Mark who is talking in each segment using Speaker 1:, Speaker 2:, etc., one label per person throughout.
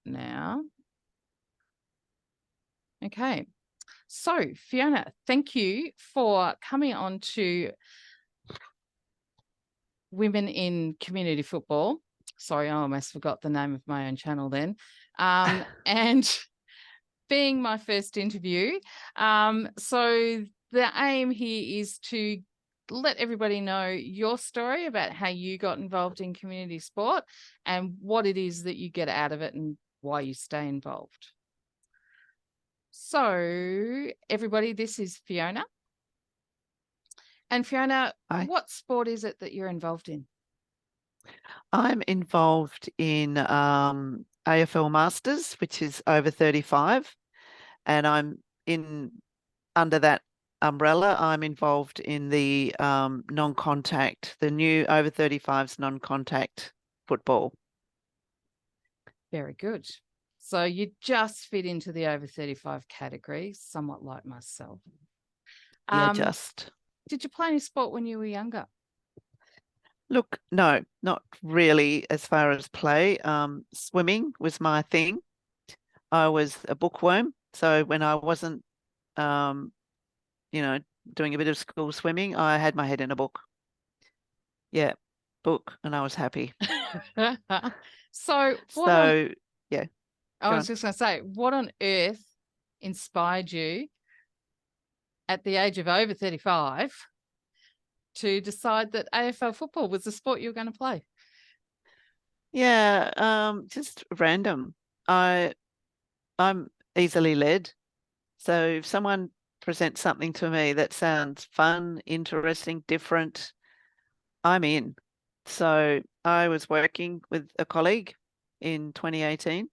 Speaker 1: now. Okay. So, Fiona, thank you for coming on to Women in Community Football. Sorry, I almost forgot the name of my own channel then. And being my first interview. So the aim here is to let everybody know your story about how you got involved in community sport and what it is that you get out of it and why you stay involved. So, everybody, this is Fiona. And Fiona,
Speaker 2: Hi.
Speaker 1: what sport is it that you're involved in?
Speaker 2: I'm involved in AFL Masters, which is over 35, and I'm under that umbrella. I'm involved in the non-contact, the new over 35s non-contact football.
Speaker 1: Very good. So you just fit into the over 35 category, somewhat like myself.
Speaker 2: Just.
Speaker 1: Did you play any sport when you were younger?
Speaker 2: Look, no, not really as far as play. Swimming was my thing. I was a bookworm. So when I wasn't, doing a bit of school swimming, I had my head in a book. Yeah, book, and I was happy.
Speaker 1: So
Speaker 2: Yeah.
Speaker 1: I was just going to say, what on earth inspired you at the age of over 35 to decide that AFL football was the sport you were going to play?
Speaker 2: Yeah, just random. I'm easily led. So if someone presents something to me that sounds fun, interesting, different, I'm in. So I was working with a colleague in 2018,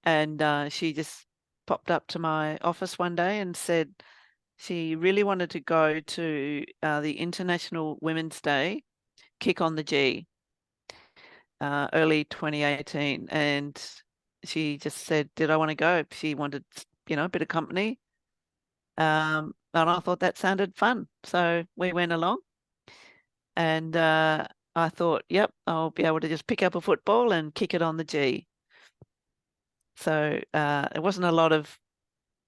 Speaker 2: and she just popped up to my office one day and said she really wanted to go to the International Women's Day kick on the G, early 2018, and she just said, did I want to go? She wanted, a bit of company. And I thought that sounded fun. So we went along, and I thought, yep, I'll be able to just pick up a football and kick it on the G. So it wasn't a lot of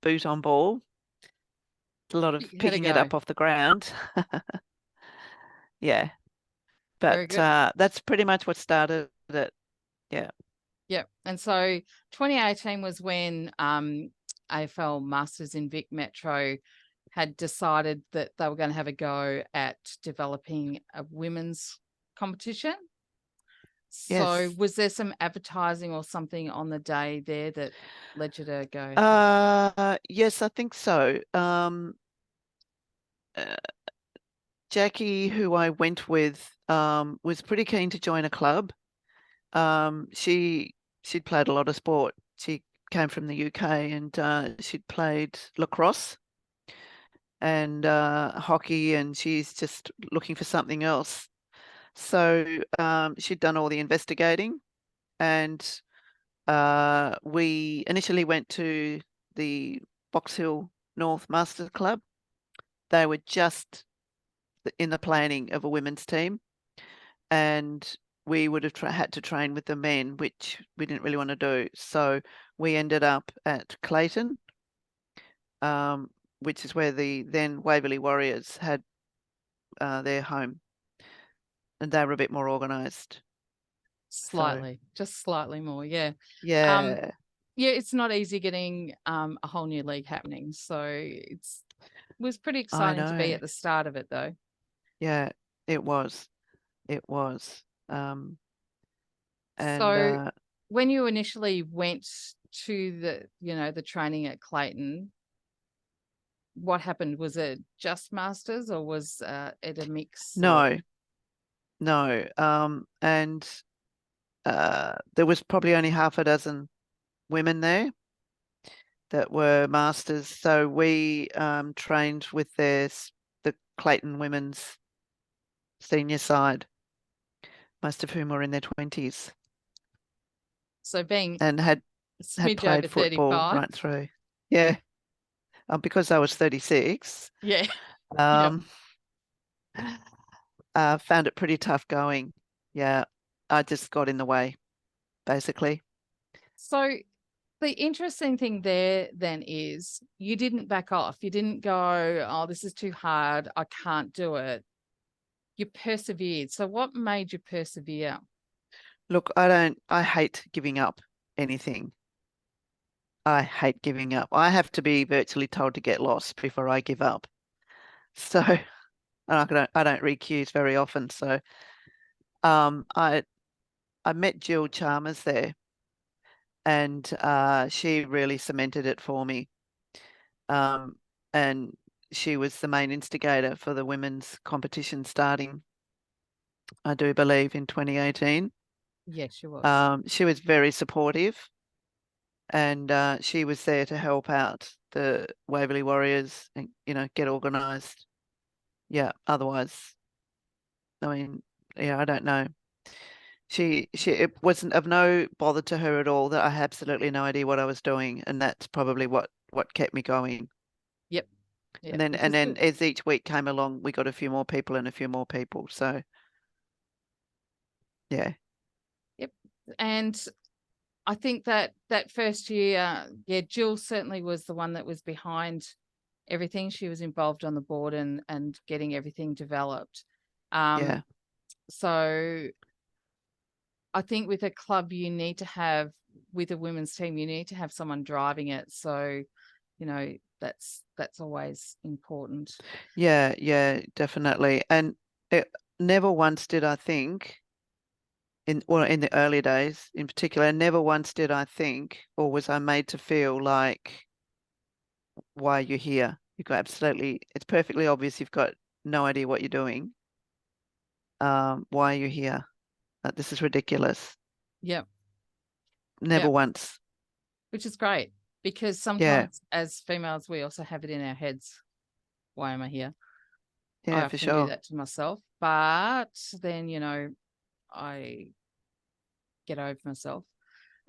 Speaker 2: boot on ball, a lot of picking it up off the ground. Yeah. But that's pretty much what started it. Yeah.
Speaker 1: Yep. And so 2018 was when AFL Masters in Vic Metro had decided that they were going to have a go at developing a women's competition. So
Speaker 2: Yes.
Speaker 1: was there some advertising or something on the day there that led you to go?
Speaker 2: Yes, I think so. Jackie, who I went with, was pretty keen to join a club. She'd played a lot of sport. She came from the UK, and she'd played lacrosse and hockey, and she's just looking for something else. So she'd done all the investigating, and we initially went to the Box Hill North Masters Club. They were just in the planning of a women's team, and we would have had to train with the men, which we didn't really want to do. So we ended up at Clayton, which is where the then Waverley Warriors had their home, and they were a bit more organised.
Speaker 1: Slightly, just slightly more, yeah.
Speaker 2: Yeah.
Speaker 1: Yeah, it's not easy getting a whole new league happening. So it was pretty exciting to be at the start of it, though.
Speaker 2: Yeah, it was. It was.
Speaker 1: So when you initially went to the training at Clayton, what happened? Was it just Masters or was it a mix?
Speaker 2: No. And there was probably only half a dozen women there that were Masters. So we trained with the Clayton women's senior side, most of whom were in their 20s.
Speaker 1: So being
Speaker 2: and had played
Speaker 1: over
Speaker 2: football
Speaker 1: 35.
Speaker 2: right through. Yeah. Because I was 36.
Speaker 1: Yeah.
Speaker 2: Found it pretty tough going. Yeah. I just got in the way, basically.
Speaker 1: So the interesting thing there then is you didn't back off. You didn't go, oh, this is too hard. I can't do it. You persevered. So what made you persevere?
Speaker 2: Look, I hate giving up anything. I hate giving up. I have to be virtually told to get lost before I give up. So I don't recuse very often. So um, I I met Jill Chalmers there, and she really cemented it for me. Um, and she was the main instigator for the women's competition starting, I do believe, in 2018.
Speaker 1: Yes, she was.
Speaker 2: She was very supportive, and she was there to help out the Waverley Warriors and get organised. Yeah, otherwise, I mean, yeah, I don't know. She it wasn't of no bother to her at all that I had absolutely no idea what I was doing, and that's probably what kept me going.
Speaker 1: Yep.
Speaker 2: And
Speaker 1: Yep.
Speaker 2: then
Speaker 1: Which
Speaker 2: and
Speaker 1: is
Speaker 2: then
Speaker 1: good.
Speaker 2: as each week came along, we got a few more people and a few more people. So yeah,
Speaker 1: Yep. And I think that that first year, yeah, Jill certainly was the one that was behind everything. She was involved on the board and getting everything developed.
Speaker 2: yeah,
Speaker 1: So I think with a club, you need to have, with a women's team, you need to have someone driving it. So, that's always important.
Speaker 2: yeah, definitely. And it, never once did I think in the early days in particular, never once did I think or was I made to feel like why are you here? You've got absolutely, it's perfectly obvious you've got no idea what you're doing. Why are you here? This is ridiculous.
Speaker 1: Yep.
Speaker 2: Never
Speaker 1: Yep.
Speaker 2: once.
Speaker 1: Which is great because
Speaker 2: Yeah,
Speaker 1: sometimes as females, we also have it in our heads. Why am I here? I
Speaker 2: yeah, for
Speaker 1: often do
Speaker 2: sure.
Speaker 1: that to myself, but then, I get over myself.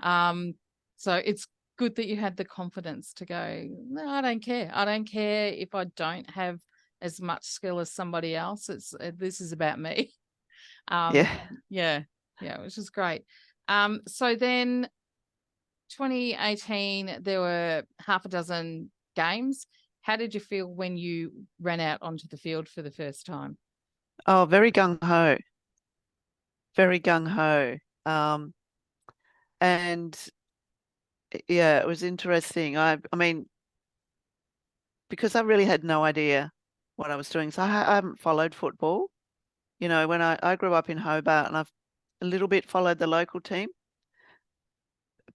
Speaker 1: Um, so it's good that you had the confidence to go, no, I don't care. I don't care if I don't have as much skill as somebody else. This is about me.
Speaker 2: Yeah.
Speaker 1: Yeah, yeah, which is great. So then 2018, there were half a dozen games. How did you feel when you ran out onto the field for the first time?
Speaker 2: Oh, very gung ho. Very gung ho. Um, and yeah, it was interesting. I mean, because I really had no idea what I was doing. So I haven't followed football. When I grew up in Hobart and I've a little bit followed the local team,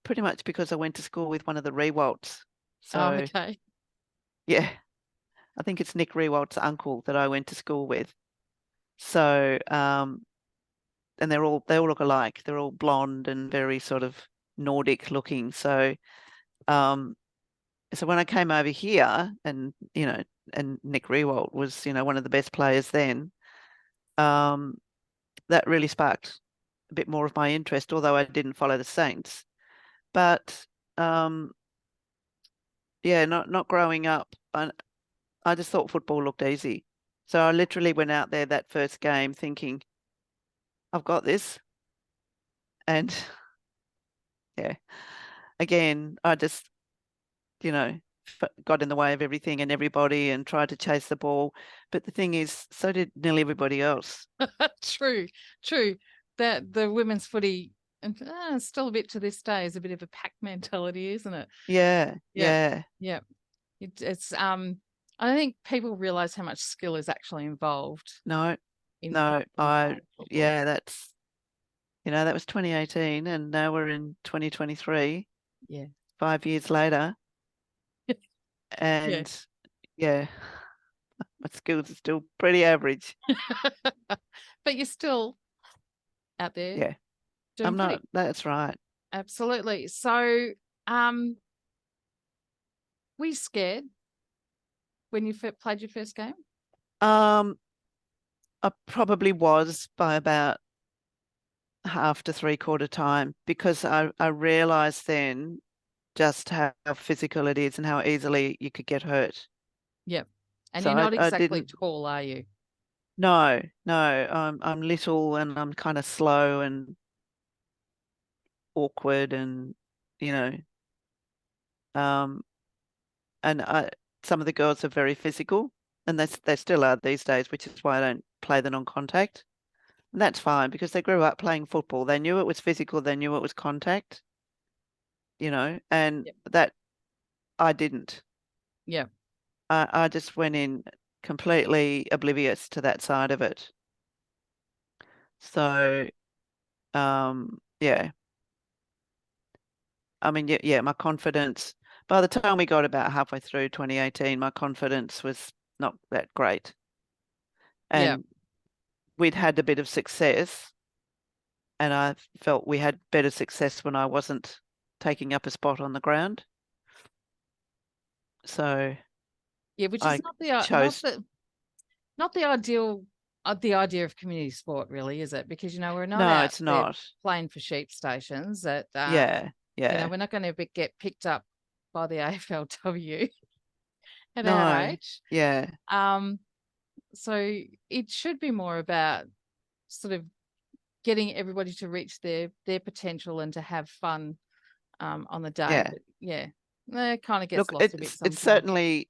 Speaker 2: pretty much because I went to school with one of the Rewalts.
Speaker 1: Oh,
Speaker 2: So
Speaker 1: okay.
Speaker 2: yeah, I think it's Nick Rewalt's uncle that I went to school with. So and they all look alike. They're all blonde and very sort of Nordic looking. Um, so when I came over here and Nick Rewalt was, one of the best players then, um, that really sparked a bit more of my interest, although I didn't follow the Saints. But um, yeah, not growing up, I just thought football looked easy. So I literally went out there that first game thinking, I've got this. And yeah, again, I just, you know, got in the way of everything and everybody and tried to chase the ball. But the thing is, so did nearly everybody else.
Speaker 1: True, true. That the women's footy, and still a bit to this day, is a bit of a pack mentality, isn't it?
Speaker 2: Yeah,
Speaker 1: Yeah,
Speaker 2: yeah.
Speaker 1: yeah. It's I don't think people realize how much skill is actually involved
Speaker 2: No,
Speaker 1: in
Speaker 2: no, I,
Speaker 1: playing football.
Speaker 2: yeah, that was 2018 and now we're in 2023,
Speaker 1: Yeah,
Speaker 2: 5 years later.
Speaker 1: yeah.
Speaker 2: And yeah, my skills are still pretty average.
Speaker 1: But you're still out there
Speaker 2: Yeah,
Speaker 1: doing
Speaker 2: I'm not,
Speaker 1: footy.
Speaker 2: that's right.
Speaker 1: Absolutely. So, um, were you scared when you played your first game?
Speaker 2: Um, I probably was by about half to three-quarter time because I realized then just how physical it is and how easily you could get hurt.
Speaker 1: Yep. And
Speaker 2: So
Speaker 1: you're not
Speaker 2: I
Speaker 1: exactly
Speaker 2: didn't.
Speaker 1: tall, are you?
Speaker 2: No, no. I'm little and I'm kind of slow and awkward and you know, and some of the girls are very physical, and they still are these days, which is why I don't play the non-contact. And that's fine because they grew up playing football. They knew it was physical, they knew it was contact, and
Speaker 1: Yep.
Speaker 2: that I didn't.
Speaker 1: Yeah.
Speaker 2: I just went in completely oblivious to that side of it. So, yeah, I mean, yeah, my confidence, by the time we got about halfway through 2018, my confidence was not that great.
Speaker 1: Yeah.
Speaker 2: And we'd had a bit of success, and I felt we had better success when I wasn't taking up a spot on the ground. So
Speaker 1: Yeah. Which is
Speaker 2: I
Speaker 1: not the
Speaker 2: chose,
Speaker 1: not the ideal the idea of community sport, really, is it? Because we're not
Speaker 2: no,
Speaker 1: out
Speaker 2: it's
Speaker 1: there
Speaker 2: not.
Speaker 1: playing for sheep stations. That
Speaker 2: Yeah, yeah.
Speaker 1: we're not going to get picked up by the AFLW at our
Speaker 2: No,
Speaker 1: age.
Speaker 2: yeah,
Speaker 1: So it should be more about sort of getting everybody to reach their potential and to have fun on the day.
Speaker 2: yeah.
Speaker 1: But yeah, it kind of gets
Speaker 2: Look,
Speaker 1: lost a bit
Speaker 2: it's
Speaker 1: sometimes.
Speaker 2: certainly,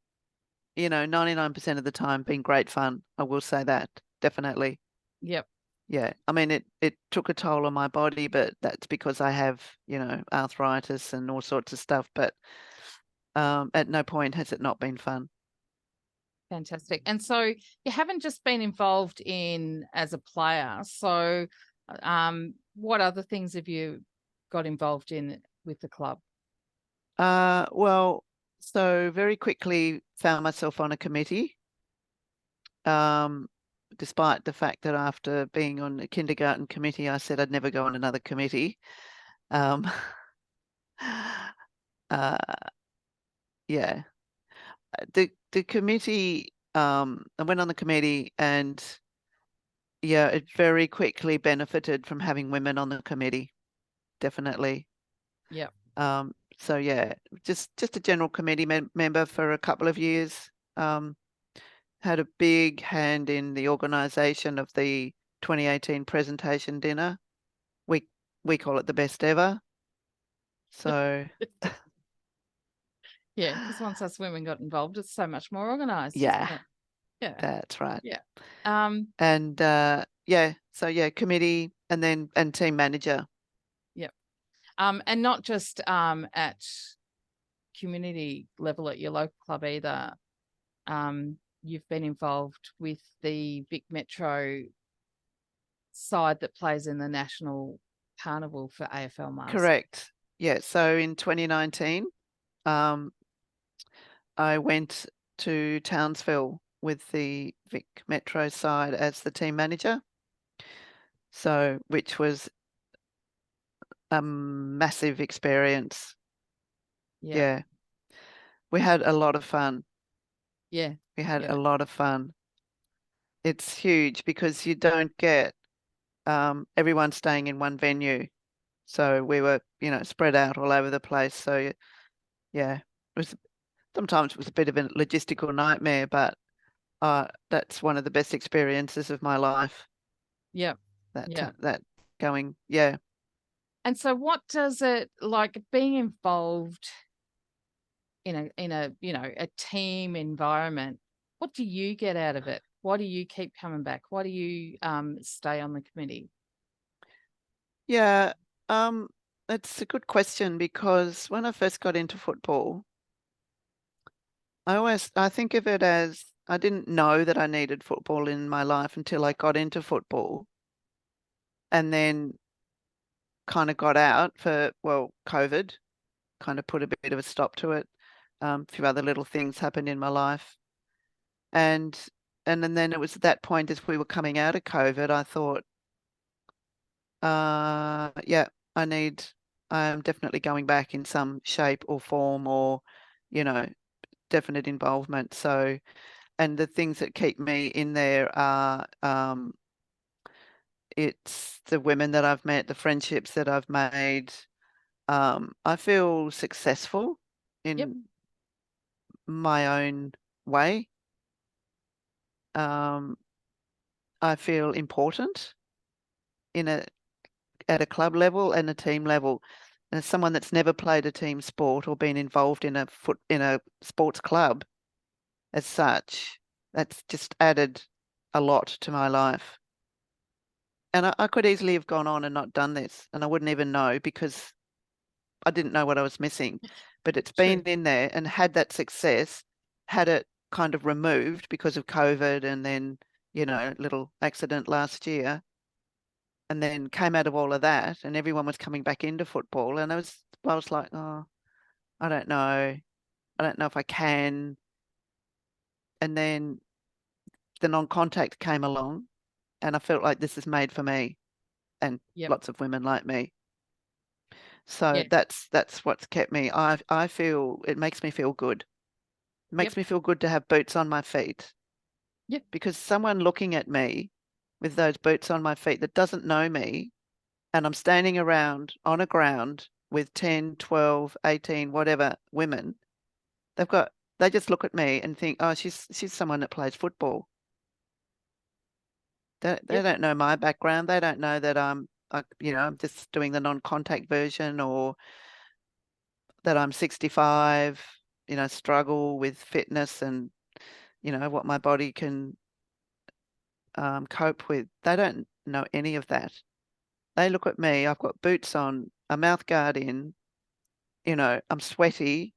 Speaker 2: 99% of the time been great fun. I will say that, definitely.
Speaker 1: Yep.
Speaker 2: Yeah. I mean, it took a toll on my body, but that's because I have, arthritis and all sorts of stuff. But at no point has it not been fun.
Speaker 1: Fantastic. And so you haven't just been involved in as a player. So what other things have you got involved in with the club?
Speaker 2: Well, so very quickly found myself on a committee. Um, Despite the fact that after being on a kindergarten committee, I said I'd never go on another committee. Um, uh, yeah, the committee. I went on the committee, and yeah, it very quickly benefited from having women on the committee. Definitely.
Speaker 1: Yep.
Speaker 2: So yeah, just a general committee member for a couple of years. Um, had a big hand in the organisation of the 2018 presentation dinner. We we call it the best ever. So
Speaker 1: Yeah, because once us women got involved, it's so much more organized, isn't
Speaker 2: yeah,
Speaker 1: it? Yeah.
Speaker 2: that's right.
Speaker 1: Yeah. Um,
Speaker 2: And yeah, so yeah, committee and team manager.
Speaker 1: yeah. And not just at community level at your local club either. You've been involved with the Vic Metro side that plays in the national carnival for AFL Masters.
Speaker 2: Correct. Yeah, so in 2019, um, I went to Townsville with the Vic Metro side as the team manager. So, which was a massive experience.
Speaker 1: Yeah.
Speaker 2: Yeah, we had a lot of fun.
Speaker 1: Yeah.
Speaker 2: We had a
Speaker 1: Yeah.
Speaker 2: lot of fun. It's huge because you don't get everyone staying in one venue. So we were, spread out all over the place. So yeah, it was sometimes it was a bit of a logistical nightmare, but that's one of the best experiences of my life.
Speaker 1: Yeah.
Speaker 2: That
Speaker 1: Yeah.
Speaker 2: that going, yeah.
Speaker 1: And so what does it like being involved in a a team environment? What do you get out of it? Why do you keep coming back? Why do you stay on the committee?
Speaker 2: Yeah, um, that's a good question because when I first got into football, I think of it as I didn't know that I needed football in my life until I got into football and then kind of got out for, well, COVID kind of put a bit of a stop to it. A few other little things happened in my life. And then it was at that point as we were coming out of COVID, I thought, yeah, I'm definitely going back in some shape or form or, you know, definite involvement. So, and the things that keep me in there are it's the women that I've met, the friendships that I've made. I feel successful
Speaker 1: Yep.
Speaker 2: in my own way. Um, I feel important in a at a club level and a team level. And as someone that's never played a team sport or been involved in a sports club as such, that's just added a lot to my life. And I could easily have gone on and not done this, and I wouldn't even know because I didn't know what I was missing. But it's
Speaker 1: True.
Speaker 2: been in there and had that success, had it kind of removed because of COVID and then, little accident last year, and then came out of all of that and everyone was coming back into football. And I was like, oh, I don't know. I don't know if I can. And then the non-contact came along and I felt like this is made for me and
Speaker 1: Yep.
Speaker 2: lots of women like me. So
Speaker 1: Yeah.
Speaker 2: that's what's kept me. I feel it makes me feel good. It
Speaker 1: Yep.
Speaker 2: makes me feel good to have boots on my feet
Speaker 1: Yep.
Speaker 2: because someone looking at me with those boots on my feet that doesn't know me and I'm standing around on a ground with 10, 12, 18, whatever women, they just look at me and think, oh, she's someone that plays football. They
Speaker 1: Yep.
Speaker 2: don't know my background. They don't know that I'm just doing the non-contact version or that I'm 65, struggle with fitness and, what my body can cope with. They don't know any of that. They look at me, I've got boots on, a mouth guard in, I'm sweaty,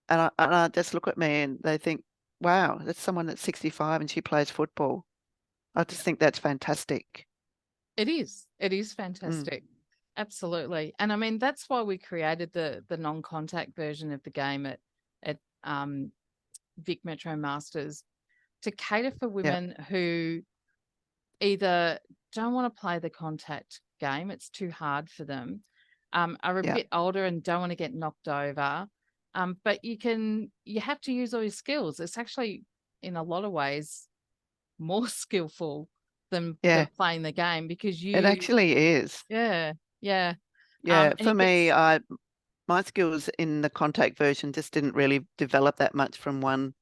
Speaker 2: and I just look at me and they think, wow, that's someone that's 65 and she plays football. I just think that's fantastic.
Speaker 1: It is. It is
Speaker 2: Mm,
Speaker 1: fantastic. Absolutely. And I mean, that's why we created the non-contact version of the game at Vic Metro Masters to cater for
Speaker 2: yeah,
Speaker 1: women who either don't want to play the contact game, it's too hard for them, are a
Speaker 2: yeah,
Speaker 1: bit older and don't want to get knocked over. But you have to use all your skills. It's actually, in a lot of ways, more skillful than
Speaker 2: yeah.
Speaker 1: playing the game because
Speaker 2: It actually is.
Speaker 1: yeah, yeah.
Speaker 2: Yeah,
Speaker 1: And
Speaker 2: for
Speaker 1: you get,
Speaker 2: me, my skills in the contact version just didn't really develop that much from one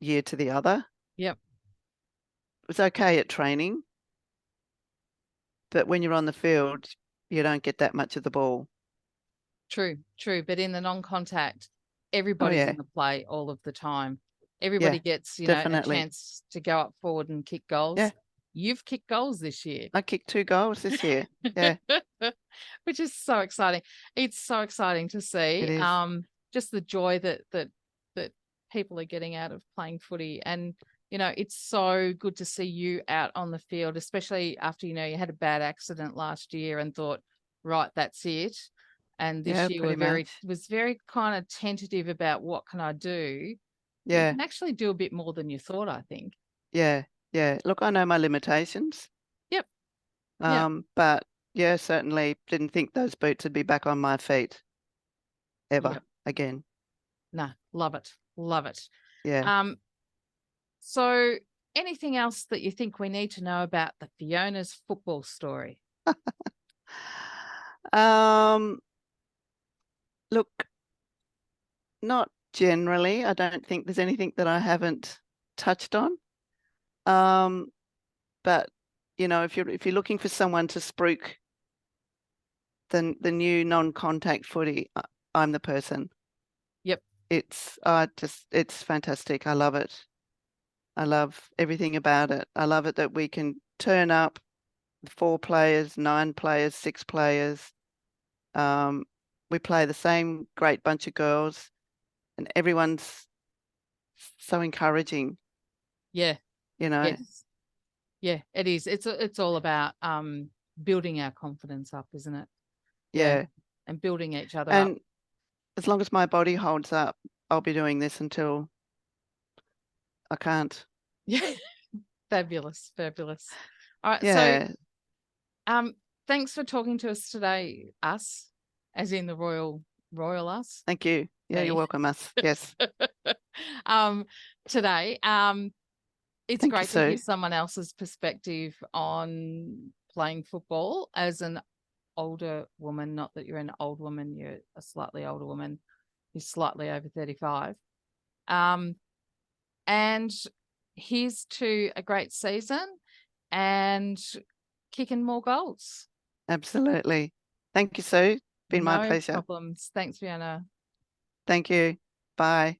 Speaker 2: year to the other.
Speaker 1: yep,
Speaker 2: It was okay at training, but when you're on the field, you don't get that much of the ball.
Speaker 1: true, true. But in the non-contact,
Speaker 2: Oh
Speaker 1: everybody's
Speaker 2: yeah,
Speaker 1: in the play all of the time. Everybody
Speaker 2: yeah,
Speaker 1: gets, a
Speaker 2: definitely.
Speaker 1: chance to go up forward and kick goals.
Speaker 2: Yeah,
Speaker 1: You've kicked goals this year,
Speaker 2: I kicked 2 goals this year. Yeah,
Speaker 1: which is so exciting. It's so exciting to
Speaker 2: it
Speaker 1: see.
Speaker 2: is.
Speaker 1: Just the joy that people are getting out of playing footy, and it's so good to see you out on the field, especially after you had a bad accident last year and thought, right, that's it. And this
Speaker 2: Yeah,
Speaker 1: year
Speaker 2: pretty much.
Speaker 1: was very kind of tentative about what can I do. You
Speaker 2: Yeah,
Speaker 1: can actually do a bit more than you thought, I think.
Speaker 2: yeah, yeah. Look, I know my limitations.
Speaker 1: Yep, yep,
Speaker 2: But yeah, certainly didn't think those boots would be back on my feet ever
Speaker 1: yep.
Speaker 2: again.
Speaker 1: Nah, love it. Love it.
Speaker 2: Yeah.
Speaker 1: Um, so anything else that you think we need to know about the Fiona's football story?
Speaker 2: Um, Look, not generally. I don't think there's anything that I haven't touched on. Um, but if you're looking for someone to spruik the new non-contact footy, I'm the person.
Speaker 1: Yep.
Speaker 2: It's fantastic. I love it. I love everything about it. I love it that we can turn up 4 players, 9 players, 6 players. Um, we play the same great bunch of girls, and everyone's so encouraging.
Speaker 1: Yeah.
Speaker 2: You know,
Speaker 1: Yes. Yeah, it is. It's all about building our confidence up, isn't it? Yeah.
Speaker 2: yeah.
Speaker 1: And building each other up.
Speaker 2: And as long as my body holds up, I'll be doing this until I can't.
Speaker 1: Yeah. Fabulous. Fabulous. All right. So
Speaker 2: Yeah.
Speaker 1: um thanks for talking to us today, us, as in the royal us,
Speaker 2: Thank you. Yeah, you're
Speaker 1: me.
Speaker 2: welcome, us. Yes.
Speaker 1: um Today. It's
Speaker 2: Thank you,
Speaker 1: great to hear
Speaker 2: Sue.
Speaker 1: someone else's perspective on playing football as an older woman. Not that you're an old woman, you're a slightly older woman who's slightly over 35. And here's to a great season and kicking more goals.
Speaker 2: Absolutely. Thank you, Sue. Been my
Speaker 1: No
Speaker 2: pleasure.
Speaker 1: problems. Thanks, Fiona.
Speaker 2: Thank you. Bye.